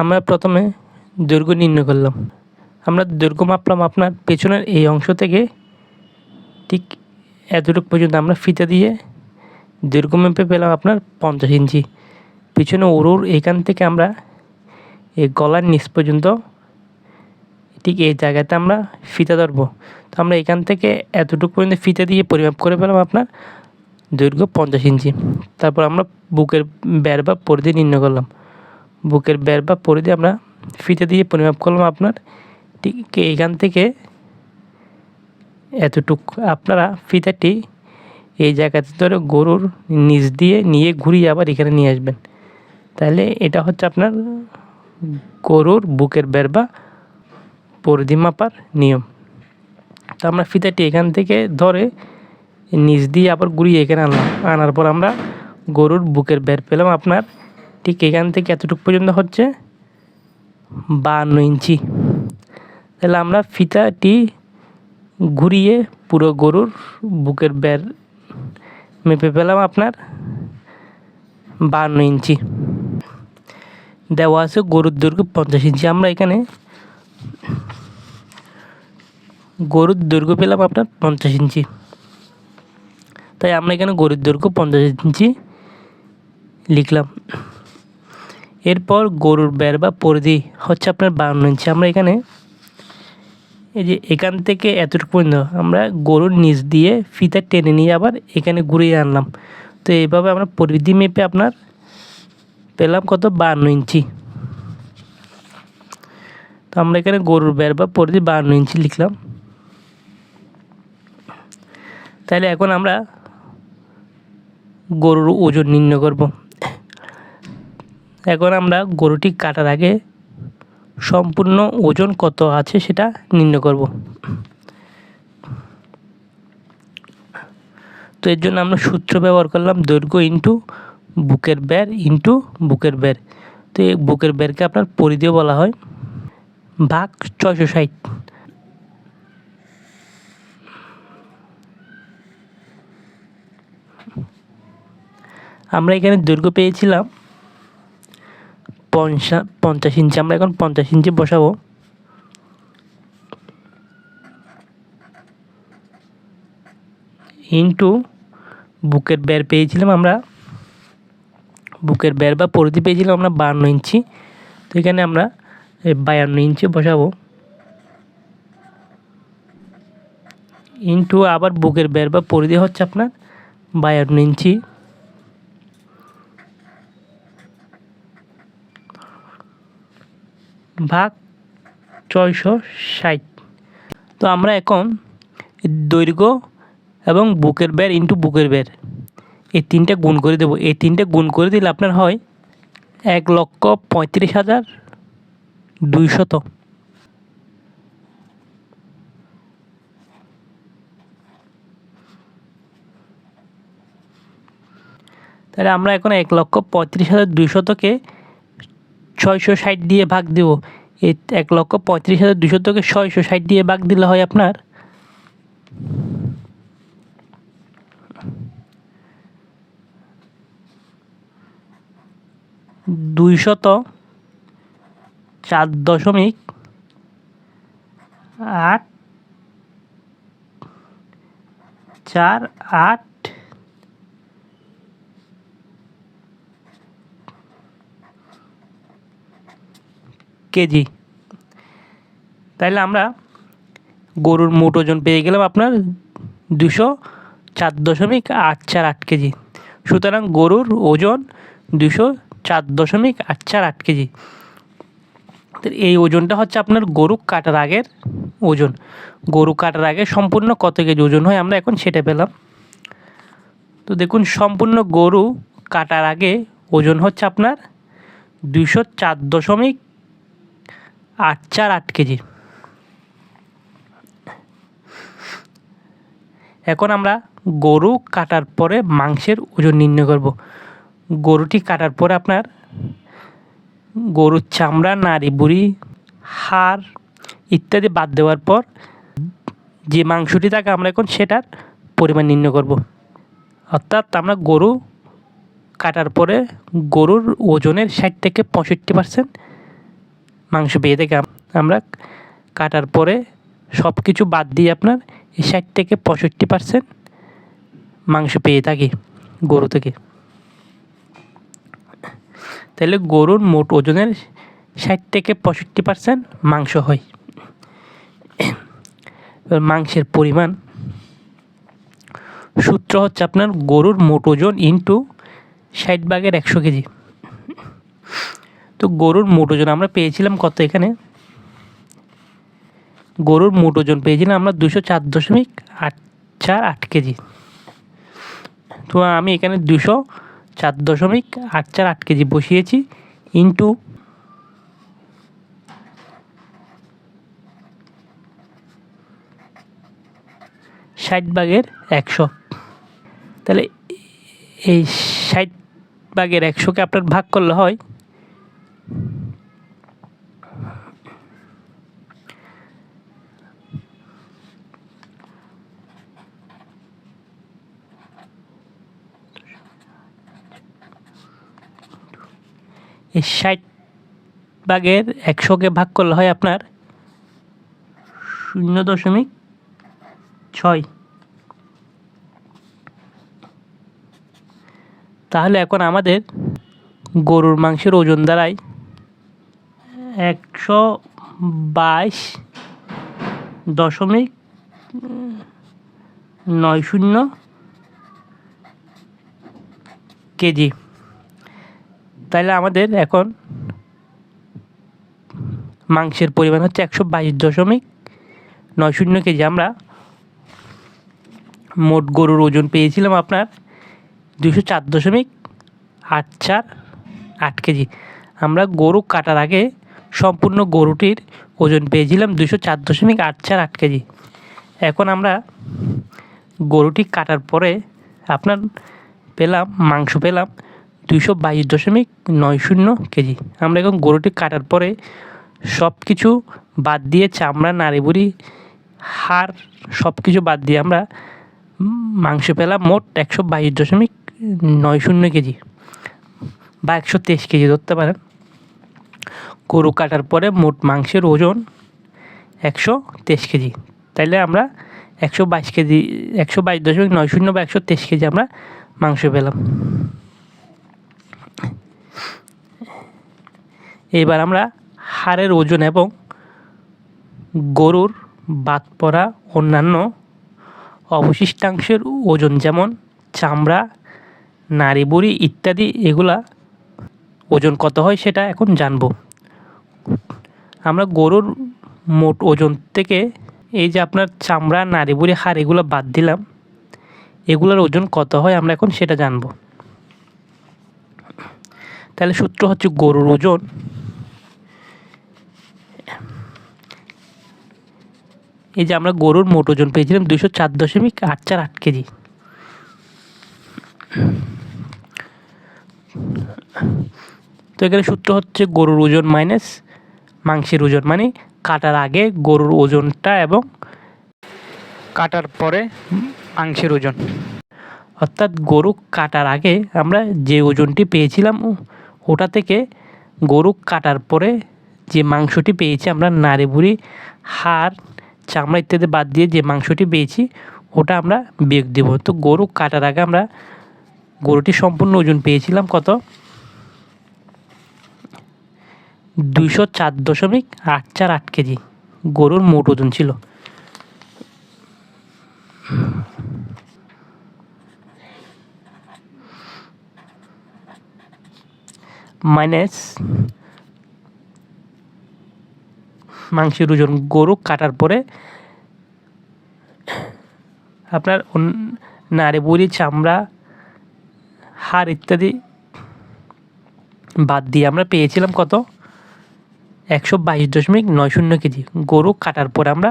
আমরা প্রথমে দৈর্ঘ্য নির্ণয় করলাম। আমরা দৈর্ঘ্য মাপলাম আপনার পেছনের এই অংশ থেকে ঠিক এতটুকু পর্যন্ত আমরা ফিতা দিয়ে দৈর্ঘ্য মেপে পেলাম আপনার 50 ইঞ্চি। পিছনে উরুর এখান থেকে আমরা এই গলার নিচ পর্যন্ত ঠিক এই জায়গাতে আমরা ফিতা ধরবো। তো আমরা এখান থেকে এতটুকু পর্যন্ত ফিতা দিয়ে পরিমাপ করে পেলাম আপনার দৈর্ঘ্য 50 ইঞ্চি। তারপর আমরা বুকের ব্যার বা পরিধি নির্ণয় করলাম। বুকের ব্যার বা পরিধি আমরা ফিতা দিয়ে পরিমাপ করলাম আপনার ঠিক এইখান থেকে এতটুক। আপনারা ফিতাটি এই জায়গাতে ধরে গরুর নিচ দিয়ে নিয়ে ঘুরিয়ে আবার এখানে নিয়ে আসবেন। তাহলে এটা হচ্ছে আপনার গরুর বুকের ব্যার বা পরিধি মাপার নিয়ম। তো আমরা ফিতাটি এখান থেকে ধরে নিচ দিয়ে আবার ঘুরিয়ে এখানে আনলাম। আনার পর আমরা গরুর বুকের ব্যার পেলাম আপনার ঠিক এখান থেকে এতটুকু পর্যন্ত হচ্ছে 52 ইঞ্চি। তাহলে আমরা ফিতাটি ঘুরিয়ে পুরো গরুর বুকের ব্যার মেপে পেলাম আপনার 52 ইঞ্চি। দেওয়া আছে গরুর দৈর্ঘ্য 50 ইঞ্চি। আমরা এখানে গরুর দৈর্ঘ্য পেলাম আপনার 50 ইঞ্চি। তাই আমরা এখানে গরুর দৈর্ঘ্য 50 ইঞ্চি লিখলাম। এরপর গরুর ব্যার বা পরিধি হচ্ছে আপনার 52 ইঞ্চি। আমরা এখানে এই যে এখান থেকে এতটুকু পর্যন্ত আমরা গরুর নিচ দিয়ে ফিতা টেনে নিয়ে আবার এখানে ঘুরিয়ে আনলাম। তো এইভাবে আমরা পরিধি মেপে আপনার পেলাম কত 52 ইঞ্চি। তো আমরা এখানে গরুর ব্যার বা পরিধি 52 ইঞ্চি লিখলাম। তাহলে এখন আমরা গরুর ওজন নির্ণয় করব। এখন আমরা গরুটি কাটার আগে সম্পূর্ণ ওজন কত আছে সেটা নির্ণয় করব। তো এর জন্য আমরা সূত্র ব্যবহার করলাম দৈর্ঘ্য ইন্টু বুকের ব্যার ইন্টু বুকের ব্যার। তো এই বুকের ব্যারকে আপনার পরিধিও বলা হয় ভাগ 660। আমরা এখানে দৈর্ঘ্য পেয়েছিলাম 50 ইঞ্চি। আমরা এখন 50 ইঞ্চি বসাবো। ইন্টু বুকের ব্যার পেয়েছিলাম আমরা, বুকের ব্যার বা পরিধি পেয়েছিলাম আমরা 52 ইঞ্চি। তো এখানে আমরা 52 ইঞ্চি বসাবো। ইন্টু আবার বুকের ব্যার বা পরিধি হচ্ছে আপনার 52 ইঞ্চি ভাগ 660। তো আমরা এখন দৈর্ঘ্য এবং বুকের ব্যার ইন্টু বুকের ব্যার এই তিনটে গুণ করে দেবো। এই তিনটে গুণ করে দিলে আপনার হয় 1,35,200। তাহলে আমরা এখন 1,35,200কে 660 দিয়ে ভাগ দেব। এই 1,35,200কে 660 দিয়ে ভাগ দিলে হয় আপনার 204.848 কেজি। তাহলে আমরা গরুর মোট ওজন পেয়ে গেলাম আপনার 204.848 কেজি। সুতরাং গরুর ওজন 204.848 কেজি। এই ওজনটা হচ্ছে আপনার গরু কাটার আগের ওজন। গরু কাটার আগে সম্পূর্ণ কত কেজি ওজন হয় আমরা এখন সেটা পেলাম। তো দেখুন সম্পূর্ণ গরু কাটার আগে ওজন হচ্ছে আপনার 204.848 কেজি। এখন আমরা গরু কাটার পরে মাংসের ওজন নির্ণয় করব। গরুটি কাটার পরে আপনার গরুর চামড়া, নাড়ি বুড়ি, হাড় ইত্যাদি বাদ দেওয়ার পর যে মাংসটি থাকে আমরা এখন সেটার পরিমাণ নির্ণয় করব। অর্থাৎ আমরা গরু কাটার পরে গরুর ওজনের 60 থেকে 65% মাংস পেয়ে থেকে আমরা কাটার পরে সব কিছু বাদ দিয়ে আপনার এই 60 থেকে 65% মাংস পেয়ে থাকি গরু থেকে। তাহলে গরুর মোট ওজনের 60 থেকে 65% মাংস হয়। এবার মাংসের পরিমাণ সূত্র হচ্ছে আপনার গরুর মোট ওজন ইন্টু 60/100 কেজি। তো গরুর মোট ওজন আমরা পেয়েছিলাম কত? এখানে গরুর মোট ওজন পেয়েছিলাম আমরা 204.848 কেজি। তো আমি এখানে 204.848 কেজি বসিয়েছি ইন্টু 60/100। তাহলে এই 60/100কে আপনার ভাগ করলে হয় 60/100কে ভাগ করলে হয় আপনার 0.6। তাহলে এখন আমাদের গরুর মাংসের ওজন দাঁড়ায় 122.90 কেজি। তাহলে আমাদের এখন মাংসের পরিমাণ হচ্ছে 122.90 কেজি। আমরা মোট গরুর ওজন পেয়েছিলাম আপনার 204.848 কেজি। আমরা গরু কাটার আগে সম্পূর্ণ গরুটির ওজন পেয়েছিলাম 204.848 কেজি। এখন আমরা গরুটি কাটার পরে আপনার মাংস পেলাম 222.90 কেজি। আমরা এখন গরুটি কাটার পরে সব কিছু বাদ দিয়ে চামড়া, নাড়িভুড়ি, হাড় সব কিছু বাদ দিয়ে আমরা মাংস পেলাম মোট 122.90 কেজি বা 123 কেজি ধরতে পারেন। গরু কাটার পরে মোট মাংসের ওজন 123 কেজি। তাইলে আমরা 122.90 বা 123 কেজি আমরা মাংস পেলাম। এবার আমরা হাড়ের ওজন এবং গরুর বাদ পড়া অন্যান্য অবশিষ্টাংশের ওজন যেমন চামড়া, নাড়িভুড়ি ইত্যাদি এগুলা ওজন কত হয় সেটা এখন জানব। আমরা গরুর মোট ওজন থেকে এই যে আপনার চামড়া, নাড়িভুড়ি, হাড় এগুলো বাদ দিলাম, এগুলোর ওজন কত হয় আমরা এখন সেটা জানব। তাহলে সূত্র হচ্ছে গরুর ওজন এই যে আমরা গরুর মোট ওজন পেয়েছিলাম 204.848 কেজি। তো এখানে সূত্র হচ্ছে গরুর ওজন মাইনাস মাংসের ওজন, মানে কাটার আগে গরুর ওজনটা এবং কাটার পরে মাংসের ওজন। অর্থাৎ গরু কাটার আগে আমরা যে ওজনটি পেয়েছিলাম ওটা থেকে গরু কাটার পরে যে মাংসটি পেয়েছি আমরা, নাড়িভুড়ি, হাড়, চামড়া ইত্যাদি বাদ দিয়ে যে মাংসটি পেয়েছি ওটা আমরা বিয়োগ দেব। তো গরু কাটার আগে আমরা গরুটির সম্পূর্ণ ওজন পেয়েছিলাম কত? 204.848 কেজি গরুর মোট ওজন ছিল। মাইনাস মাংসের ওজন গরু কাটার পরে আপনার নাড়িভুড়ি, চামড়া, হাড় ইত্যাদি বাদ দিয়ে আমরা পেয়েছিলাম কত? 122.90 কেজি। গরু কাটার পরে আমরা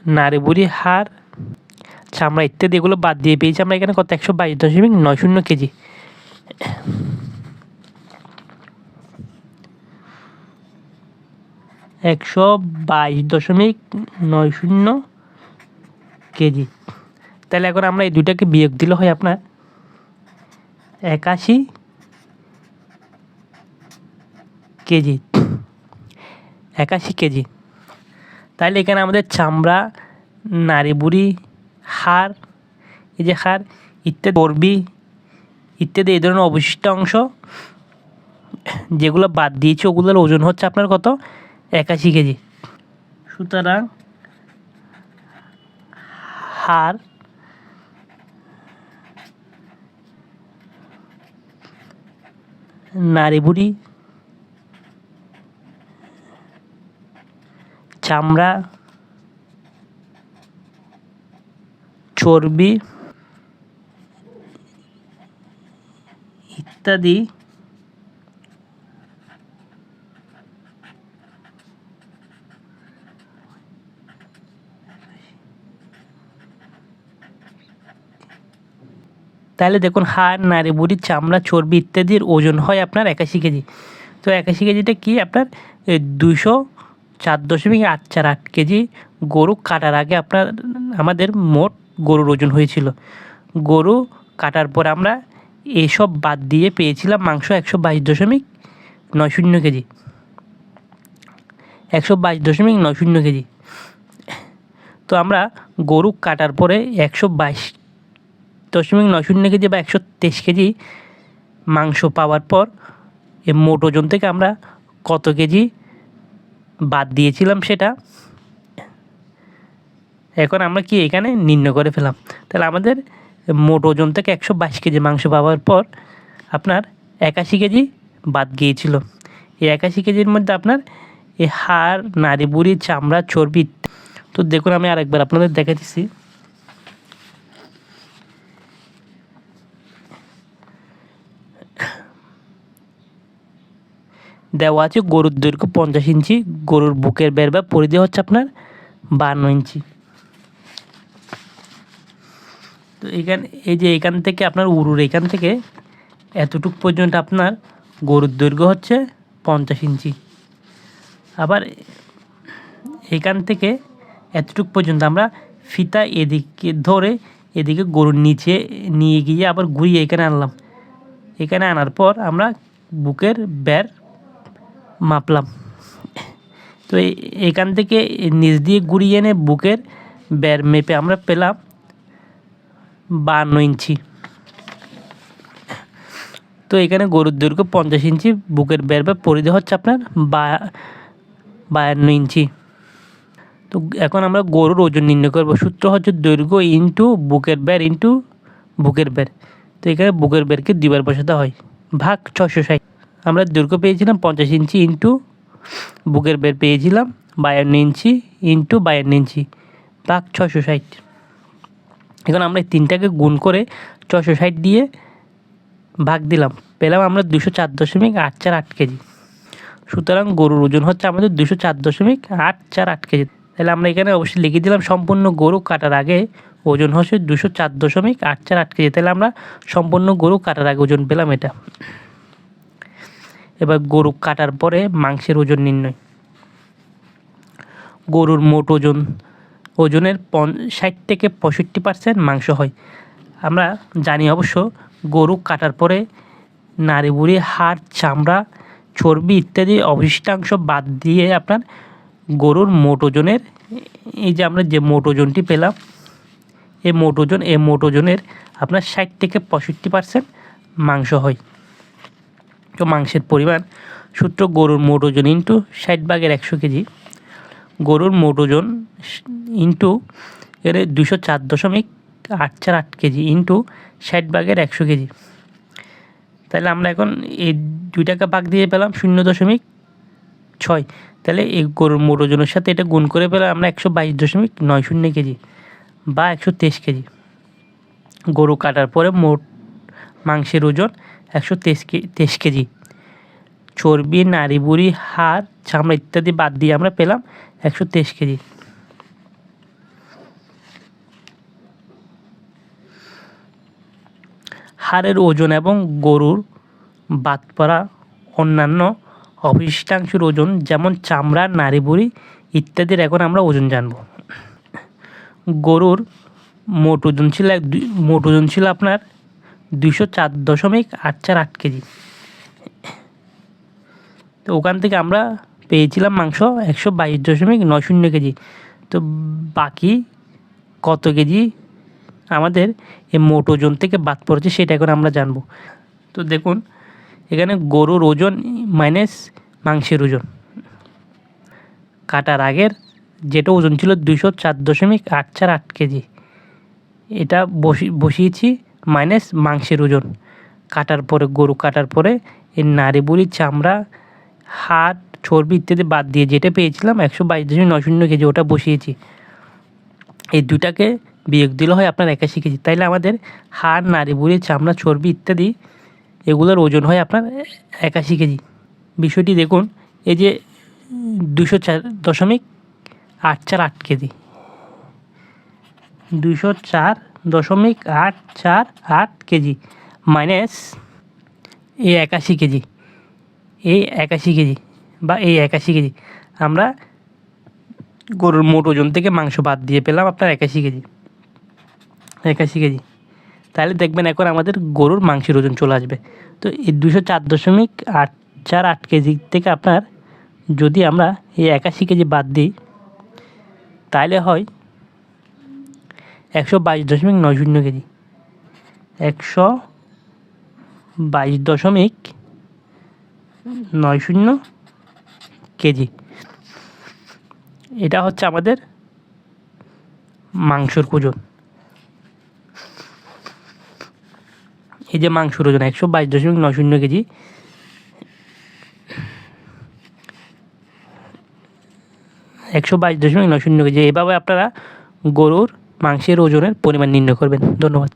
নাড়িভুড়ি, হাড়, চামড়া ইত্যাদি এগুলো বাদ দিয়ে পেয়েছি আমরা এখানে কত? 122.90 কেজি। কেজি। তাহলে এখন আমরা এই দুটাকে বিয়োগ দিলে হয় আপনার 81 কেজি। 81 কেজি। তাহলে এখানে আমাদের চামড়া, নাড়ি বুড়ি, হাড়, এই যে হাড় ইত্যাদি, চর্বি ইত্যাদি এই ধরনের অবশিষ্ট অংশ যেগুলো বাদ দিয়েছি ওগুলোর ওজন হচ্ছে আপনার কত? 81 কেজি। সুতরাং হাড়, নাড়ি বুড়ি, চামড়া, চর্বি ইত্যাদি তাহলে দেখুন হাড়, নাড়ি বুড়ি, চামড়া, চর্বি ইত্যাদির ওজন হয় আপনার 81 কেজি। তো 81 কেজিটা কি আপনার 204.848 কেজি গরু কাটার আগে আমাদের মোট গরুর ওজন হয়েছিল। গরু কাটার পর আমরা এসব বাদ দিয়ে পেয়েছিলাম মাংস 122.90 কেজি। 122.90 কেজি। তো আমরা গরু কাটার পরে 122.90 কেজি বা 123 কেজি মাংস পাওয়ার পর এই মোট ওজন থেকে আমরা কত কেজি বাদ দিয়েছিলাম সেটা এখন আমরা কি এখানে নির্ণয় করে ফেলাম। তাহলে আমাদের মোট ওজন থেকে 122 কেজি মাংস পাওয়ার পর আপনার 81 কেজি বাদ গিয়েছিল। এই 81 কেজির মধ্যে আপনার এই হাড়, নাড়ি বুড়ি, চামড়া, চর্বি। তো দেখুন আমি আরেকবার আপনাদের দেখাচ্ছি। দেওয়া আছে গরুর দৈর্ঘ্য 50 ইঞ্চি, গরুর বুকের বের বা পরিধি হচ্ছে আপনার 52 ইঞ্চি। তো এখান থেকে আপনার উরুর এখান থেকে এতটুক পর্যন্ত আপনার গরুর দৈর্ঘ্য হচ্ছে 50 ইঞ্চি। আবার এখান থেকে এতটুক পর্যন্ত আমরা ফিতা এদিকে ধরে এদিকে গরুর নিচে নিয়ে গিয়ে আবার ঘুরিয়ে এখানে আনলাম। এখানে আনার পর আমরা বুকের বের মাপলাম। তো এখান থেকে নিচ দিয়ে ঘুরিয়ে এনে বুকের বের মেপে আমরা পেলাম 52 ইঞ্চি। তো এখানে গরুর দৈর্ঘ্য 50 ইঞ্চি, বুকের বের বা পরিধি হচ্ছে আপনার 52 ইঞ্চি। তো এখন আমরা গরুর ওজন নির্ণয় করব। সূত্র হচ্ছে দৈর্ঘ্য ইন্টু বুকের বের ইন্টু বুকের বের। তো এখানে বুকের বেরকে দুইবার বসাতে হয়, ভাগ 660। আমরা দৈর্ঘ্য পেয়েছিলাম 50 ইঞ্চি ইন্টু বুকের বের পেয়েছিলাম 52 ইঞ্চি ইন্টু 52 ইঞ্চি ভাগ 660। এখন আমরা এই তিনটাকে গুণ করে 660 দিয়ে ভাগ দিলাম, পেলাম আমরা 204.848 কেজি। সুতরাং গরুর ওজন হচ্ছে আমাদের 204.848 কেজি। তাহলে আমরা এখানে অবশ্যই লিখে দিলাম সম্পূর্ণ গরু কাটার আগে ওজন হচ্ছে 204.848 কেজি। তাহলে আমরা সম্পূর্ণ গরু কাটার আগে ওজন পেলাম এটা। এবার গরু কাটার পরে মাংসের ওজন নির্ণয়। গরুর মোট ওজনের 60 থেকে 65% মাংস হয়। আমরা জানি অবশ্য গরু কাটার পরে নাড়ি বুড়ি, হাড়, চামড়া, চর্বি ইত্যাদি অবশিষ্টাংশ বাদ দিয়ে আপনার গরুর মোট ওজনের এই যে আমরা যে মোট ওজনটি পেলাম এই মোট ওজনের আপনার 60 থেকে 65% মাংস হয়। তো মাংসের পরিমাণ সূত্র গরুর মোট ওজন ইন্টু 60/100 কেজি। গরুর মোট ওজন ইন্টু এর 204.848 কেজি ইন্টু 60/100 কেজি। তাহলে আমরা এখন এই দুইটাকে ভাগ দিয়ে পেলাম 0.6। তাহলে এই গরুর মোট ওজনের সাথে এটা গুণ করে পেলাম আমরা 122.90 কেজি বা 123 কেজি। গরু কাটার পরে মোট মাংসের ওজন 123 কেজি। চর্বি, নাড়ি বুড়ি, হাড়, চামড়া ইত্যাদি বাদ দিয়ে আমরা পেলাম 123 কেজি। হাড়ের ওজন এবং গরুর বাদ পড়া অন্যান্য অবশিষ্টাংশের ওজন যেমন চামড়া, নাড়ি বুড়ি ইত্যাদির এখন আমরা ওজন জানব। গরুর মোট ওজন ছিল আপনার 204.848 কেজি। তো ওখান থেকে আমরা পেয়েছিলাম মাংস 122.90 কেজি। তো বাকি কত কেজি আমাদের এই মোট ওজন থেকে বাদ পড়েছে সেটা এখন আমরা জানবো। তো দেখুন এখানে গরুর ওজন মাইনাস মাংসের ওজন, কাটার আগের যেটা ওজন ছিল 204.848 কেজি, এটা বসিয়েছি মাইনাস মাংসের ওজন। কাটার পরে গরু কাটার পরে এই নাড়ি বুড়ি চামড়া হাড় চর্বি ইত্যাদি বাদ দিয়ে যেটা পেয়েছিলাম 122.90 কেজি ওটা বসিয়েছি। এই দুটাকে বিয়োগ দিলে হয় আপনার 81 কেজি। তাইলে আমাদের হাড় নাড়ি বুড়ি চামড়া চর্বি ইত্যাদি এগুলোর ওজন হয় আপনার 81 কেজি। বিষয়টি দেখুন, এই যে 204.848 কেজি, 204.848 কেজি মাইনাস এই 81 কেজি, এই 81 কেজি বা এই 81 কেজি আমরা গরুর মোট ওজন থেকে মাংস বাদ দিয়ে পেলাম আপনার 81 কেজি। 81 কেজি, তাহলে দেখবেন এখন আমাদের গরুর মাংসের ওজন চলে আসবে। তো এই 204.848 কেজি থেকে আপনার যদি আমরা এই 81 কেজি বাদ দিই তাহলে হয় 122.90 কেজি। 122.90 কেজি, এটা হচ্ছে আমাদের মাংসর ওজন। এই যে মাংসর ওজন 122.90 কেজি, 122.90 কেজি। এভাবে আপনারা গরুর মাংসের ওজনের পরিমাণ নির্ণয় করবেন। ধন্যবাদ।